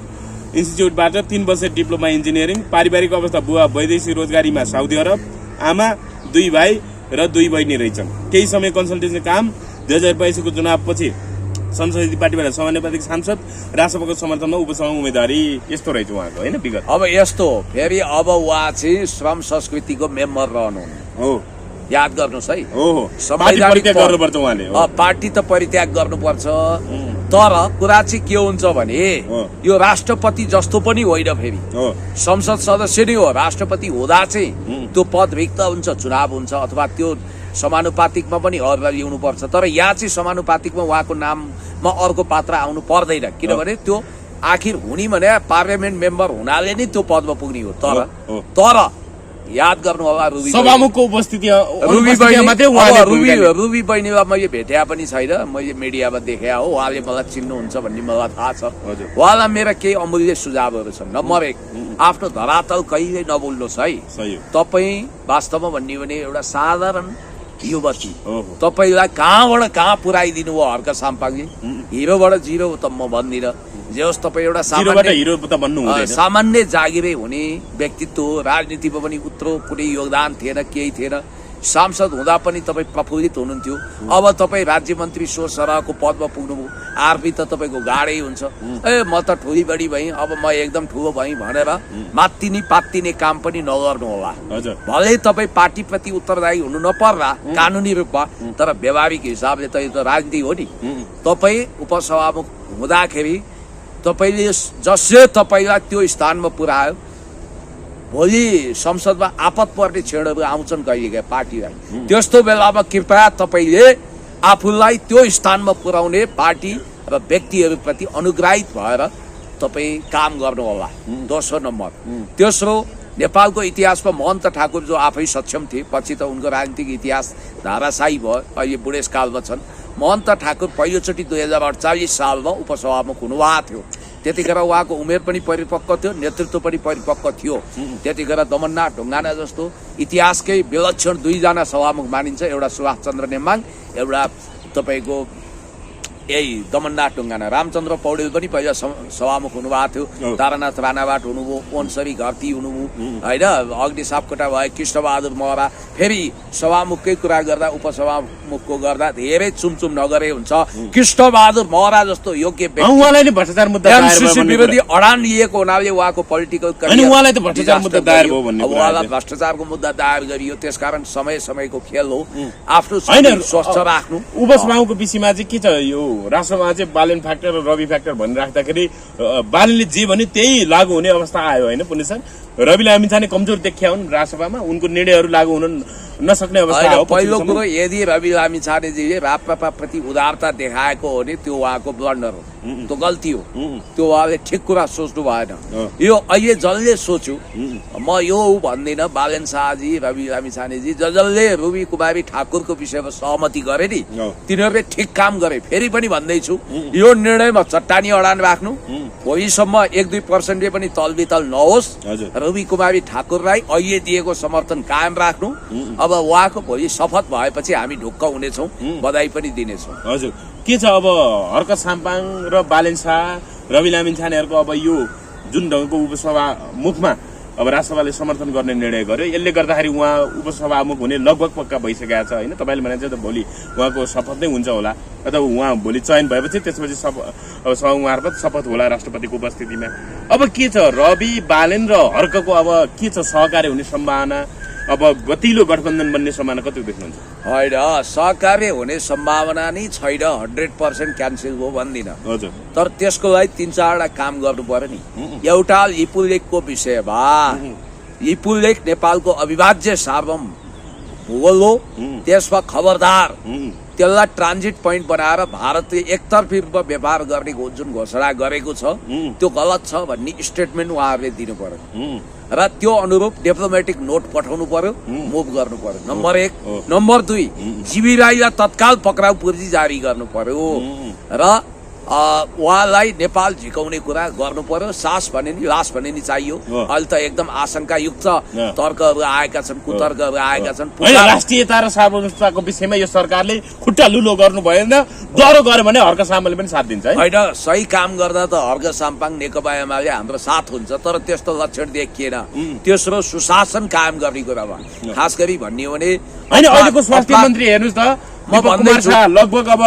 इन्स्टिच्युटबाट 3 वर्ष डिप्लोमा इन्जिनियरिङ, पारिवारिक अवस्था बुवा वैदेशिक रोजगारीमा साउदी अरब, आमा 2 भाइ र 2 बहिनी रहेछन्। केही समय कन्सल्टेन्सी काम, 2022 को चुनावपछि संसदीय पार्टीबाट समानुपातिक सांसद, राष्ट्रपतिको समर्थनमा उपसभा उम्मेदवारी, यस्तो रहेछ उहाँको होइन विगत। अब यस्तो फेरि अब उहाँ चाहिँ श्रम संस्कृतिको मेम्बर रहनुहुन्न हो, याद गर्नुहोस् है। संवैधानिक गर्नुपर्छ उहाँले, पार्टी त परित्याग गर्नुपर्छ, तर कुरा चाहिँ के हुन्छ भने यो राष्ट्रपति जस्तो पनि होइन, फेरि संसद सदस्य नै हो। राष्ट्रपति हुँदा चाहिँ त्यो पद रिक्त हुन्छ, चुनाव हुन्छ, अथवा त्यो समानुपातिकमा पनि अरूलाई ल्याउनु पर्छ। तर यहाँ चाहिँ समानुपातिकमा उहाँको नाममा अर्को पात्र आउनु पर्दैन, किनभने त्यो आखिर हुने भने पार्लियामेन्ट मेम्बर हुनाले नै त्यो पदमा पुग्ने हो। तर याद गर्नु होला रुबी सभामुखको उपस्थिति रुबी बहिनीलाई मैले भेट्या पनि छैन, मैले मिडियामा देखे हो, उहाँले मलाई चिन्नुहुन्छ भन्ने मलाई थाहा छ। उहाँलाई मेरा केही अमूल्य सुझावहरू छन्। नम्बर 1, आफ्नो धरातल कहिले नभुल्नुहोस् है। तपाईँ वास्तवमा भन्ने भने एउटा साधारण युवती, तपाईँलाई कहाँबाट कहाँ पुऱ्याइदिनु भयो हर्क साम्पाङले। हिरोबाट जिरो त म भन्दिनँ, जे होस् तपाईँ एउटा सामान्य जागिरै हुने व्यक्तित्व, राजनीतिमा पनि उत्रो कुनै योगदान थिएन, केही थिएन। सांसद हुँदा पनि तपाईँ प्रफुल्लित हुनुहुन्थ्यो। अब तपाईँ राज्य मन्त्री सोर सरहको पदमा पुग्नुभयो, आरपी त तपाईँको गाडै हुन्छ। ए म त ठुली बढी भएँ, अब म एकदम ठुलो भएँ भनेर मात्तिनी पात्तिने काम पनि नगर्नु होला। भले तपाईँ पार्टीप्रति उत्तरदायी हुनु नपर्ला कानुनी रूपमा, तर व्यवहारिक हिसाबले त यो त राजनीति हो नि। तपाईँ उपसभामुख हुँदाखेरि तपाईँले जसले तपाईँलाई त्यो स्थानमा पुर्यायो, भोलि संसदमा आपत पर्ने क्षणहरू आउँछन् कहिलेकाहीँ पार्टीलाई, त्यस्तो बेलामा कृपया तपाईँले आफूलाई त्यो स्थानमा पुर्याउने पार्टी र व्यक्तिहरूप्रति अनुग्रहित भएर तपाईँ काम गर्नुहोला। दोस्रो नम्बर। तेस्रो, नेपालको इतिहासमा महन्त ठाकुर जो आफै सक्षम थिए, पछि त उनको राजनीतिक इतिहास धाराशाही भयो, अहिले बुढेसकालमा छन्। महन्त ठाकुर पहिलोचोटि 2048 सालमा उपसभामुख हुनुभएको थियो। त्यतिखेर उहाँको उमेर पनि परिपक्व थियो, नेतृत्व पनि परिपक्व थियो। त्यतिखेर दमननाथ ढुङ्गाना जस्तो इतिहासकै विलक्षण 2 जना सभामुख मानिन्छ, एउटा सुभाष चन्द्र नेमाङ, एउटा तपाईँको यही दमननाथ ढुङ्गाना। रामचन्द्र पौडेल पनि पहिला सभामुख हुनुभएको थियो, तारानाथ राणाबाट हुनुभयो, ओनसरी घरती हुनुभयो होइन, अग्नि सापकोटा भयो, कृष्णबहादुर महरा। फेरि सभामुखकै कुरा गर्दा उपसभामुखको गर्दा धेरै चुमचुम नगरे हुन्छ। कृष्णबहादुर महरा जस्तो योग्य व्यक्ति एमसीसी विरोधी अडान लिएको हुनाले उहाँको पोलिटिकल उहाँलाई भ्रष्टाचारको मुद्दा दायर गरियो। त्यसकारण समयको खेल हो, आफ्नो स्वस्थ राख्नु। उपसभामुखको विषयमा चाहिँ के छ, यो राष्ट्रमा चाहिँ बालेन फ्याक्टर र रवि फ्याक्टर भनिराख्दाखेरि बालेनले जे भने त्यही लागू हुने अवस्था आयो होइन पुण्य सर। रवि लामिछाने कमजोर देखिया हुन् राष्ट्रसभामा, उनको निर्णयहरू लागू हुन नसक्ने अवस्था हो। पहिलो कुरो, यदि रवि लामिछानेजीले राप्रपा प्रति उदारता देखाएको हो भने त्यो उहाँको ब्लन्डर हो, त्यो गल्ती हो, त्यो उहाँले ठिक कुरा सोच्नु भएन। यो अहिले जसले सोच्यो, म यो भन्दिनँ, बालेन शाहजी, रवि लामिछानेजी जसले रुबी कुमारी ठाकुरको विषयमा सहमति गरे नि, तिनीहरूले ठिक काम गरे। फेरि पनि भन्दैछु, यो निर्णयमा चट्टानी अडान राख्नु, भोलिसम्म 1-2% पनि तलबितल नहोस्। रवि कुमारी ठाकुरलाई अहिले दिएको समर्थन कायम राख्नु। अब उहाँको भोलि शपथ भएपछि हामी ढुक्क हुनेछौँ, बधाई पनि दिनेछौँ। हजुर, के छ अब हर्क साम्पाङ र बालेन शाह, रवि लामिछानेहरूको अब यो जुन ढङ्गको उपसभामुखमा अब राष्ट्रसभाले समर्थन गर्ने निर्णय गर्यो, यसले गर्दाखेरि उहाँ उपसभामुख हुने लगभग पक्का भइसकेको छ होइन। तपाईँले भने चाहिँ भोलि उहाँको शपथ नै हुन्छ होला, अथवा उहाँ भोलि चयन भएपछि त्यसपछि सभामुख मार्फत शपथ होला राष्ट्रपतिको उपस्थितिमा। अब के छ, रवि बालेन र हर्कको अब के छ, सहकार्य हुने सम्भावना, अब गतिलो गठबन्धन बन्ने सम्भावना कति देख्नुहुन्छ? होइन, सहकार्य हुने सम्भावना नै छैन, 100% क्यान्सल हो भन्दिनँ। तर त्यसको लागि 3-4 काम गर्नु पर्यो नि। एउटा लिपुलेखको विषयमा, लिपुलेख नेपालको अविभाज्य सार्वभौम भूगोल हो, त्यसमा खबरदार त्यसलाई ट्रान्जिट पोइन्ट बनाएर भारतले एकतर्फी रूपमा व्यवहार गर्ने जुन घोषणा गरेको छ त्यो गलत छ भन्ने स्टेटमेन्ट उहाँहरूले दिनु पर्यो र त्यो अनुरूप डिप्लोमेटिक नोट पठाउनु पर्यो, मुभ गर्नु पर्यो। नम्बर 1। नम्बर 2, जीवी राईलाई तत्काल पक्राउ पूर्जी जारी गर्नु पर्यो र उहाँलाई नेपाल झिकाउने कुरा गर्नु पर्यो। सास भने नि लास भने नि चाहियो। अहिले त एकदम आशंकायुक्त तर्कहरू आएका छन्, कुतर्कहरू आएका छन्। राष्ट्रियता र सार्वभौमिकताको विषयमा यो सरकारले खुट्टा लुलो गर्नु भएन, डह्रो गर्यो भने हर्क साम्पाङले पनि साथ दिन्छ होइन। सही काम गर्दा त हर्क साम्पाङ नेकपा एमाले हाम्रो साथ हुन्छ, तर त्यस्तो लक्षण देखिएन। तेस्रो, सुशासन कायम गर्ने कुरामा खास गरी भन्ने हो भने होइन, अहिलेको स्वास्थ्य मन्त्री हेर्नुहोस् त, लगभग अब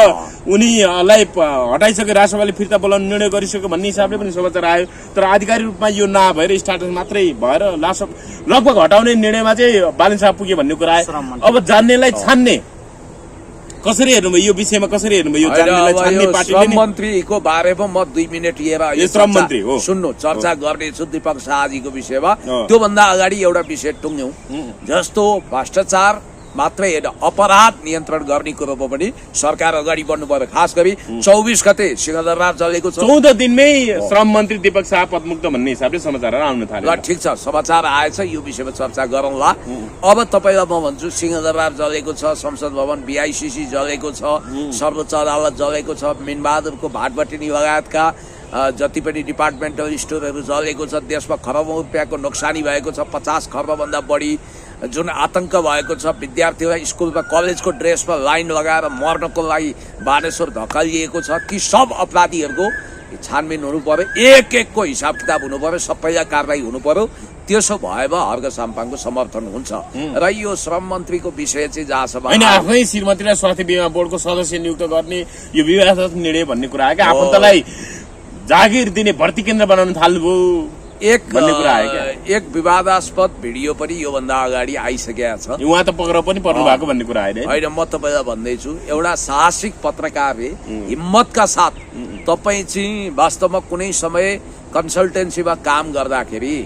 उनीलाई हटाइसक्यो, राष्ट्रसभाले फिर्ता बोलाउन निर्णय गरिसक्यो भन्ने हिसाबले पनि समाचार आयो। तर आधिकारिक रूपमा यो नभएर स्टाटस मात्रै भएर लगभग हटाउने निर्णयमा चाहिँ बालेन शाह पुग्यो भन्ने कुरा आयो। अब जान्नेलाई छान्ने कसरी हेर्नुभयो, यो विषयमा कसरी हेर्नुभयो? श्रम मन्त्रीको बारेमा म 2 मिनट लिएर श्रम मन्त्री हो सुन्नु चर्चा गर्नेछु दीपक शाहजीको विषयमा। त्योभन्दा अगाडि एउटा विषय टुङ्ग्यौं, जस्तो भ्रष्टाचार मात्रै होइन अपराध नियन्त्रण गर्ने कुरोमा पनि सरकार अगाडि बढ्नु पर्यो। खास गरी 24 गते सिंहदरबार जलेको छ, 14 दिनमै श्रम मन्त्री दीपक शाह पदमुक्त भन्ने हिसाबले समाचारहरू आउन थाले। ल ठिक छ, समाचार आएछ, यो विषयमा चर्चा गरौँला। अब तपाईँलाई म भन्छु सिंहदरबार जलेको छ, संसद भवन BICC जलेको छ, सर्वोच्च अदालत जलेको छ, मीनबहादुरको भाटबटिनी लगायतका जति पनि डिपार्टमेन्टल स्टोरहरू जलेको छ, देशमा खरबौँ रुपियाँको नोक्सानी भएको छ, 50 खर्बभन्दा बढी जुन आतंक भएको छ, विद्यार्थीलाई स्कुलमा कलेजको ड्रेसमा लाइन लगाएर मर्नको लागि बानेश्वर धकालिएको छ। ती सब अपराधीहरूको छानबिन हुनु पर्यो, एक एकको हिसाब किताब हुनु पर्यो, सबैलाई कारवाही हुनु पर्यो। त्यसो भएमा हर्क साम्पाङको समर्थन हुन्छ। र यो श्रम मन्त्रीको विषय चाहिँ जहाँसम्म होइन, आफ्नै श्रीमतीलाई स्वास्थ्य बिमा बोर्डको सदस्य नियुक्त गर्ने यो विवादास्पद निर्णय भन्ने कुरा आयो क्या, आफन्तलाई जागिर दिने भर्ती केन्द्र बनाउन थाल्नुभयो एक विवादास्पद भिडियो पनि योभन्दा अगाडि आइसकेका छ। उहाँ त पक्राउ पनि पर्नु भएको भन्ने कुरा होइन। होइन, म तपाईँलाई भन्दैछु, एउटा साहसिक पत्रकारले हिम्मतका साथ तपाईँ चाहिँ वास्तवमा कुनै समय कन्सल्टेन्सीमा काम गर्दाखेरि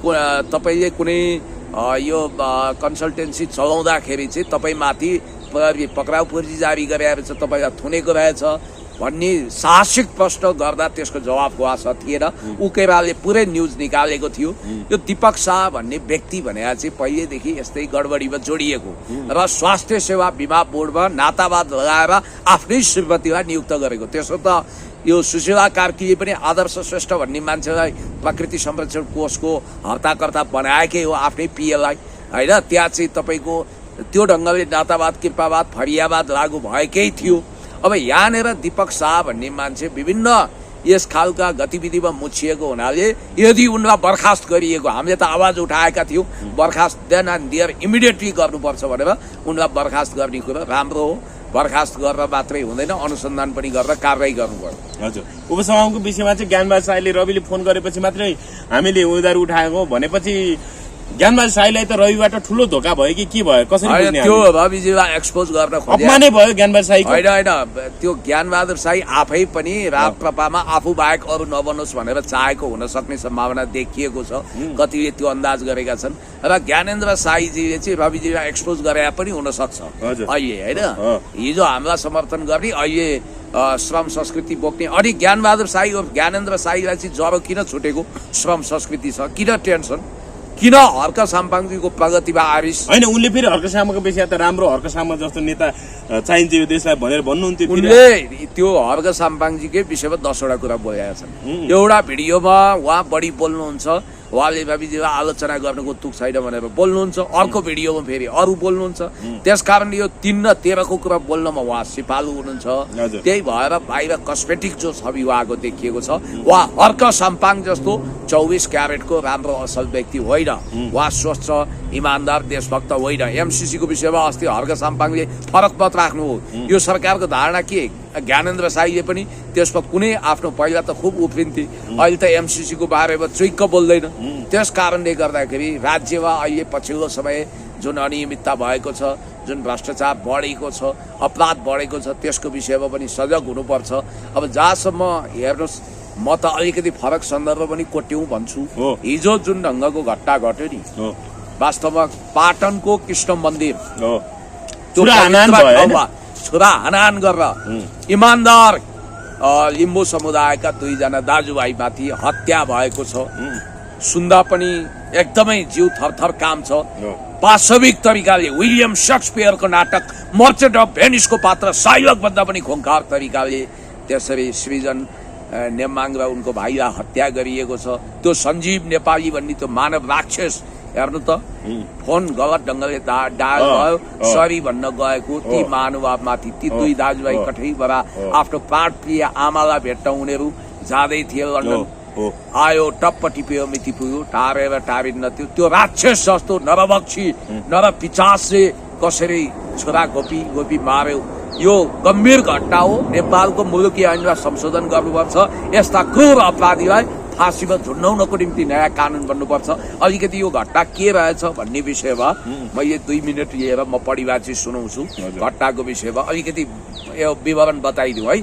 तपाईँले कुनै यो कन्सल्टेन्सी चलाउँदाखेरि चाहिँ तपाईँ माथि पक्राउ पर्ची जारी गरेर चाहिँ तपाईँलाई थुनेको रहेछ भन्ने साहसिक प्रश्न गर्दा त्यसको जवाफको आशा थिएन। उकेराले पुरै न्युज निकालेको थियो। यो दीपक शाह भन्ने व्यक्ति भने चाहिँ पहिलेदेखि यस्तै गडबडीमा जोडिएको र स्वास्थ्य सेवा बिमा बोर्डमा नातावाद लगाएर आफ्नै श्रीमतीलाई नियुक्त गरेको। त्यसो त यो सुशीला कार्कीले पनि आदर्श श्रेष्ठ भन्ने मान्छेलाई प्रकृति संरक्षण कोषको हर्ताकर्ता बनाएकै हो, आफ्नै पिएलाई होइन। त्यहाँ चाहिँ तपाईँको त्यो ढङ्गले नातावाद कृपावाद फरियावाद लागू भएकै थियो। अब यहाँनिर दीपक शाह भन्ने मान्छे विभिन्न यस खालका गतिविधिमा मुछिएको हुनाले यदि उनलाई बर्खास्त गरिएको, हामीले त आवाज उठाएका थियौँ बर्खास्त देन एन्ड देयर इमिडिएटली गर्नुपर्छ भनेर, उनलाई बर्खास्त गर्ने कुरा राम्रो हो। बर्खास्त गरेर मात्रै हुँदैन, अनुसन्धान पनि गरेर कारवाही गर्नु पर्यो। हजुर, उपसभामुखको विषयमा चाहिँ ज्ञानबहादुर शाहले रविले फोन गरेपछि मात्रै हामीले उम्मेदवार उठाएको भनेपछि ज्ञानबहादुर शाहीलाई त रविबाट ठुलो धोका भयो कि के भयो, कसरी बुझ्ने? त्यो रविजीलाई एक्सपोज गर्न अपमानै भयो ज्ञानबहादुर शाही। होइन, त्यो ज्ञानबहादुर शाही आफै पनि राप्रपामा आफू बाहेक अरू नबनोस् भनेर चाहेको हुन सक्ने सम्भावना देखिएको छ। कतिले त्यो अन्दाज गरेका छन् र ज्ञानेन्द्र शाहीजीले चाहिँ रविजीलाई एक्सपोज गरे पनि हुन सक्छ अहिले, होइन। हिजो हामीलाई समर्थन गर्ने, अहिले श्रम संस्कृति बोक्ने, अनि ज्ञानबहादुर शाही और ज्ञानेन्द्र शाहीलाई चाहिँ जरो किन छुटेको? श्रम संस्कृति छ, किन टेन्सन, किन हर्क साम्पाङजीको प्रगतिमा आरिस? होइन, उनले फेरि हर्क साम्पाङको विषय त राम्रो, हर्क साम्पाङ जस्तो नेता चाहिन्छ यो देशलाई भनेर भन्नुहुन्थ्यो। उनले त्यो हर्क साम्पाङजीकै विषयमा 10वटा कुरा बोलेका छन्। एउटा भिडियोमा उहाँ बढी बोल्नुहुन्छ, उहाँले रविजीलाई आलोचना गर्नुको तुक छैन भनेर बोल्नुहुन्छ, अर्को भिडियोमा फेरि अरू बोल्नुहुन्छ। त्यसकारण यो 3 र 13को कुरा बोल्नमा उहाँ सिपालु हुनुहुन्छ। त्यही भएर बाहिर कस्मेटिक जो छवि उहाँको देखिएको छ, उहाँ हर्क साम्पाङ जस्तो 24 क्यारेटको राम्रो असल व्यक्ति होइन। उहाँ स्वच्छ इमान्दार देशभक्त होइन। MCC को विषयमा अस्ति हर्क साम्पाङले फरक मत राख्नु हो, यो सरकारको धारणा के? ज्ञानेन्द्र शाहीले पनि त्यसमा कुनै आफ्नो पहिला त खुब उफ्रिन्थे, अहिले त MCC को बारेमा चुइक्क बोल्दैन। त्यस कारणले गर्दाखेरि राज्यमा अहिले पछिल्लो समय जुन अनियमितता भएको छ, जुन भ्रष्टाचार बढेको छ, अपराध बढेको छ, त्यसको विषयमा पनि सजग हुनुपर्छ। अब जहाँसम्म हेर्नुहोस्, म त अलिकति फरक सन्दर्भ पनि कोट्यौं भन्छु। हिजो जुन ढङ्गको घटना घट्यो नि, वास्तवमा पाटनको कृष्ण मन्दिर छुरा हनान गरेर इमान्दार लिम्बू समुदायका 2 जना दाजुभाइमाथि हत्या भएको छ। सुन्दा पनि एकदमै जिउ थरथर काम छ। वास्तविक तरिकाले विलियम शेक्सपियरको नाटक मर्चेन्ट अफ भेनिसको पात्र साइलक भन्दा पनि खोङ्खार तरिकाले त्यसरी सृजन नेमाङ र उनको भाइलाई हत्या गरिएको छ। त्यो सञ्जीव नेपाली भन्ने त्यो मानव राक्षस, हेर्नु त, फोन गलत ढङ्गले डायल भयो, सरी भन्न गएको ती महानुभावमाथि ती 2 दाजुभाइ कठैबाट आफ्नो प्राणप्रिय आमालाई भेट्न उनीहरू जाँदै थिए लन्डन। आयो, टप्प टिप्यो, मिति पुग्यो, टारेर टारिन्न। त्यो राक्षस जस्तो नरभक्षी नरपिचासले कसरी छोरा गोपी मार्यो, यो गम्भीर घटना हो। नेपालको मुलुकी ऐनलाई संशोधन गर्नुपर्छ। यस्ता क्रूर अपराधीलाई फाँसीमा झुन्डाउनको निम्ति नयाँ कानून बन्नुपर्छ। अलिकति यो घटना के रहेछ भन्ने विषयमा मैले 2 मिनट लिएर म परिवारजी सुनाउँछु। घटनाको विषयमा अलिकति यो विवरण बताइदिउँ है।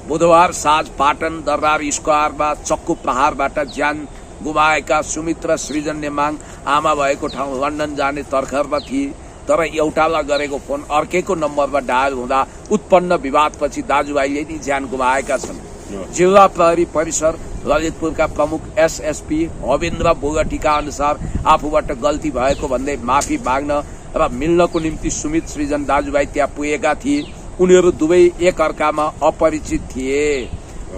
बुधबार साँझ पाटन दरबार स्क्वायरमा चक्कु प्रहारबाट ज्यान गुमाएका सुमित्रा सृजन नेमाङ आमा भएको ठाउँ लन्डन जाने तर्खरमा थिए। तर एउटालाई गरेको फोन अर्कैको नम्बरमा डायल हुँदा उत्पन्न विवादपछि दाजुभाइले नि ज्यान गुमाएका छन्। जिल्ला प्रहरी परिसर ललितपुरका प्रमुख एसएसपी हवेन्द्र बोगटीका अनुसार आफूबाट गल्ती भएको भन्दै माफी माग्न र मिल्नको निम्ति सुमित सृजन दाजुभाइ त्यहाँ पुगेका थिए। उनीहरू दुवै एक अर्कामा अपरिचित थिए।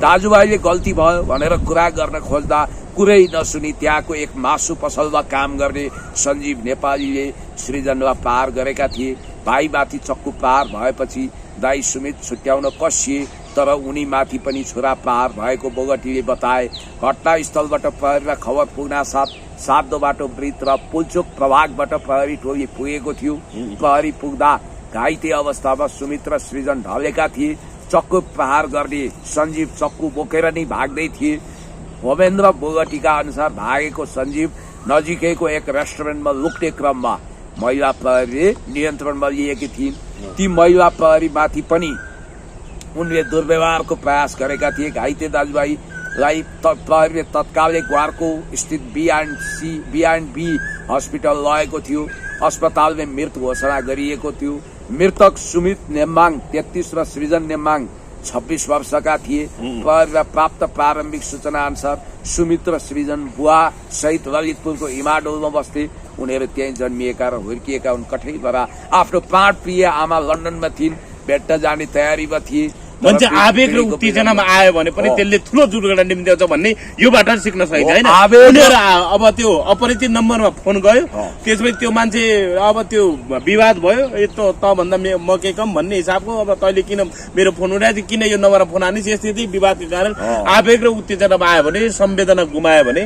दाजुभाइले गल्ती भयो भनेर कुरा गर्न खोज्दा कुरै नसुनी त्यहाँको एक मासु पसलमा काम गर्ने सञ्जीव नेपालीले सृजनलाई पार गरेका थिए। भाइमाथि चक्कु पार भएपछि दाई सुमित छुट्याउन कसिए, तर उनीमाथि पनि छुरा पार भएको बोगटीले बताए। घटनास्थलबाट प्रहरीलाई खबर पुग्न साथ सातो बाटो वृत्त र पुलचोक प्रभागबाट प्रहरी टोली पुगेको थियो। प्रहरी पुग्दा घाइते अवस्थामा सुमित र सृजन ढलेका थिए। चक्कु प्रहार गर्ने सञ्जीव चक्कु बोकेर नै भाग्दै थिए। हवेन्द्र बोगटीका अनुसार भागेको सञ्जीव नजिकैको एक रेस्टुरेन्टमा लुक्ने क्रममा महिला प्रहरीले नियन्त्रणमा लिएकी थिइन्। ती महिला प्रहरीमाथि पनि उनले दुर्व्यवहारको प्रयास गरेका थिए। घाइते दाजुभाइलाई प्रहरीले तत्कालै ग्वारको स्थित B&B हस्पिटल लगेको थियो। अस्पतालमा मृत घोषणा गरिएको थियो। मृतक सुमित नेम्बाङ 33 र सृजन नेम्बाङ 26 वर्षका थिए। प्रहरीलाई प्राप्त प्रारम्भिक सूचना अनुसार सुमित र सृजन बुवा सहित ललितपुरको हिमाडोलमा बस्थे। उनीहरू त्यही जन्मिएका र हुर्किएका हुन्। कठैबाट आफ्नो प्राणप्रिय आमा लन्डनमा थिइन्। भेट्न जाने तयारीमा थिए। मान्छे आवेग र उत्तेजनामा आयो भने पनि त्यसले ठुलो दुर्घटना निम्त्याउँछ भन्ने योबाट सिक्न सकिन्छ हैन। उनीहरू अब त्यो अपरिचित नम्बरमा फोन गयो, त्यसपछि त्यो मान्छे अब त्यो विवाद भयो, यस्तो त भन्दा म के कम भन्ने हिसाबको अब तैले किन मेरो फोन उठाए, किन यो नम्बरमा फोन हानिस्, यस्तै विवादको कारण आवेग र उत्तेजनामा आयो भने, संवेदना गुमायो भने,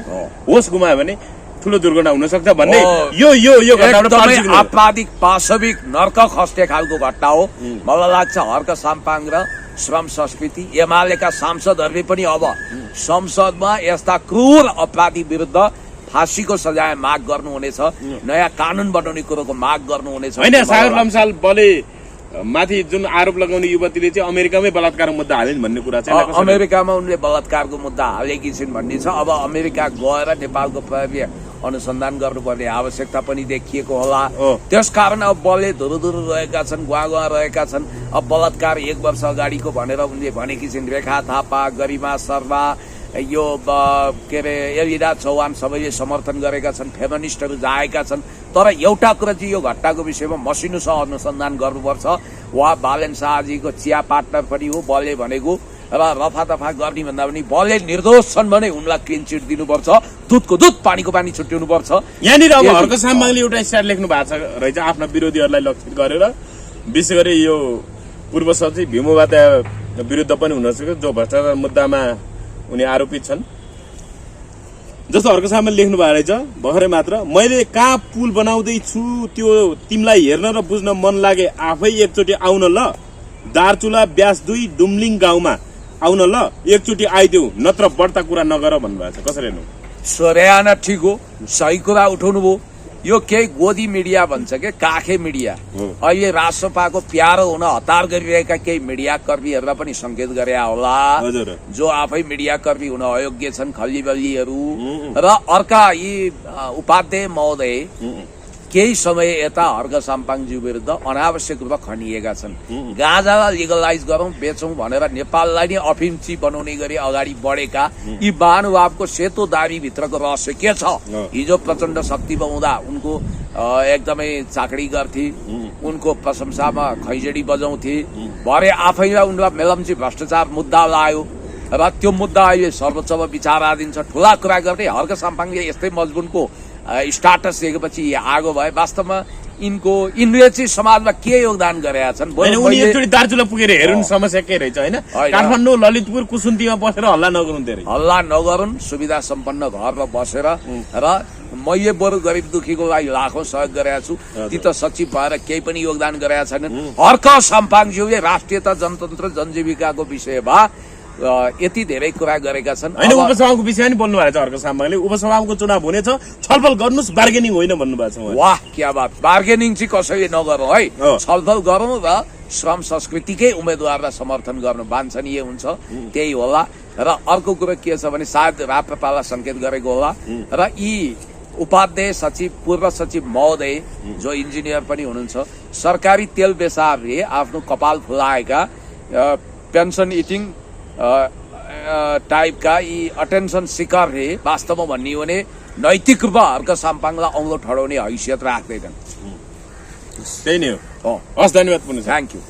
होस गुमायो भने ठुलो दुर्घटना हुन सक्छ भन्ने यो एकदमै आपराधिक पाशविक नर्क खस्ने खालको घटना हो। मलाई लाग्छ हर्क साम्पाङ र श्रम संस्कृति एमालेका सांसदहरूले पनि अब संसदमा यस्ता क्रूर अपराधी विरुद्ध फाँसीको सजाय माग गर्नुहुनेछ। नयाँ कानून बनाउने कुरोको माग गर्नुहुनेछ। होइन, सागर लम्साल बले माथि जुन आरोप लगाउने युवतीले चाहिँ अमेरिकामै बलात्कार मुद्दा हालिन् भन्ने कुरा चाहिँ अमेरिकामा उनले बलात्कारको मुद्दा हालेकी छिन् भन्ने छ। अब अमेरिका गएर नेपालको प्रहरी अनुसन्धान गर्नुपर्ने आवश्यकता पनि देखिएको होला। त्यसकारण अब बलले धुरुधुरु रहेका छन्, गुवा रहेका छन्। अब बलात्कार 1 वर्ष अगाडिको भनेर उनले भनेकी छिन्। रेखा थापा, गरिमा शर्मा, यो के अरे एलिना चौहान सबैले समर्थन गरेका छन्। फेमिनिस्टहरू जाएका छन्। तर एउटा कुरा चाहिँ यो घटनाको विषयमा मसिनोसँग अनुसन्धान गर्नुपर्छ। उहाँ बालेन शाहजीको चिया पार्टनर पनि हो बलले भनेको, र रफादफा गर्ने भन्दा पनि बलले निर्दोष छन् भने उनलाई क्लिन चिट दिनुपर्छ। दुधको दुध पानीको पानी छुट्याउनु पर्छ। यहाँनिर अब हर्क साम्बाङले एउटा स्टार लेख्नु भएको छ रहेछ आफ्ना विरोधीहरूलाई लक्षित गरेर। विशेष गरी यो पूर्व सचिव भीमुवादा विरुद्ध पनि हुन सक्छ, जो भ्रष्टाचार मुद्दामा उनी आरोपित छन्। जस्तो हर्क साम्बाङले लेख्नु भएको रहेछ भर्खरै मात्र, मैले कहाँ पुल बनाउँदैछु त्यो तिमीलाई हेर्न र बुझ्न मन लागे आफै एकचोटि आउन ल। दार्चुला ब्यास 2 डुम्लिङ गाउँमा आउन ल, एकचोटि आइदेऊ, नत्र बढ्ता कुरा नगर भन्नुभएको छ। कसरी हेर्नु? सोर्याना ठिक हो, सही कुरा उठाउनु भयो। यो केही गोदी मिडिया भन्छ के, काखे मिडिया। अहिले राष्ट्रपाको प्यारो हुन हतार गरिरहेका केही मिडिया कर्मीहरूलाई पनि संकेत गरे होला, जो आफै मिडिया कर्मी हुन अयोग्य छन्, खल्ली बल्लीहरू। र अर्का यी उपाध्याय महोदय केही समय यता हर्क साम्पाङज्यू विरुद्ध अनावश्यक रूपमा खनिएका छन्। गाँजालाई लिगलाइज गरौं, बेचौं भनेर नेपाललाई नै अफिमची बनाउने गरी अगाडि बढेका यी महानुभावको सेतो दाबी भित्रको रहस्य के छ? हिजो प्रचण्ड शक्तिमा हुँदा उनको एकदमै चाकडी गर्थे, उनको प्रशंसामा खैजडी बजाउँथे। भरे आफैलाई उनलाई मेलम्ची भ्रष्टाचार मुद्दा लाग्यो र त्यो मुद्दा अहिले सर्वोच्चमा विचाराधीन छ। ठूला कुरा गर्ने हर्क साम्पाङले यस्तै मजबुनको स्टाटस देखेपछि आगो भए। वास्तवमा यिनले चाहिँ समाजमा के योगदान गरेका छन्? दार्चुला पुगेर हेर्नु समस्या के रहेछ होइन? काठमाडौँ ललितपुर कुसुन्तीमा बसेर हल्ला नगरुन्, धेरै हल्ला नगरुन्, सुविधा सम्पन्न घरमा बसेर। र मैले बरु गरिब दुखीको लागि लाखौं सहयोग गरेका छु, ती त सचिव भएर केही पनि योगदान गरेका छैनन्। हर्क साम्पाङज्यूले राष्ट्रियता, जनतन्त्र, जनजीविकाको विषयमा यति धेरै कुरा गरेका छन्। होइन, उपसभाको विषय नि बोल्नु भएको छ हर्क साम्बाङले। उपसभाको चुनाव हुनेछ, छलफल गर्नुस्, बार्गेनिङ होइन भन्नुभएको छ। वाह, क्या बात! बार्गेनिङ चाहिँ कसैले नगरौँ है, छलफल गरौँ र श्रम संस्कृतिकै उम्मेद्वारलाई समर्थन गर्नु वाञ्छनीय हुन्छ, त्यही होला। र अर्को कुरो के छ भने सायद राप्रपालाई संकेत गरेको होला। र यी उपाध्यक्ष सचिव पूर्व सचिव महोदय जो इन्जिनियर पनि हुनुहुन्छ सरकारी तेल बेसाहरूले आफ्नो कपाल फुलाएका पेन्सन इटिङ टाइपका यी अटेन्सन सिकरले वास्तवमा भन्ने हो भने नैतिक रूपमा हर्क साम्पाङलाई औँलो ठडाउने हैसियत राख्दैनन्। त्यही नै हो। हस्, धन्यवाद पुनः। Thank you.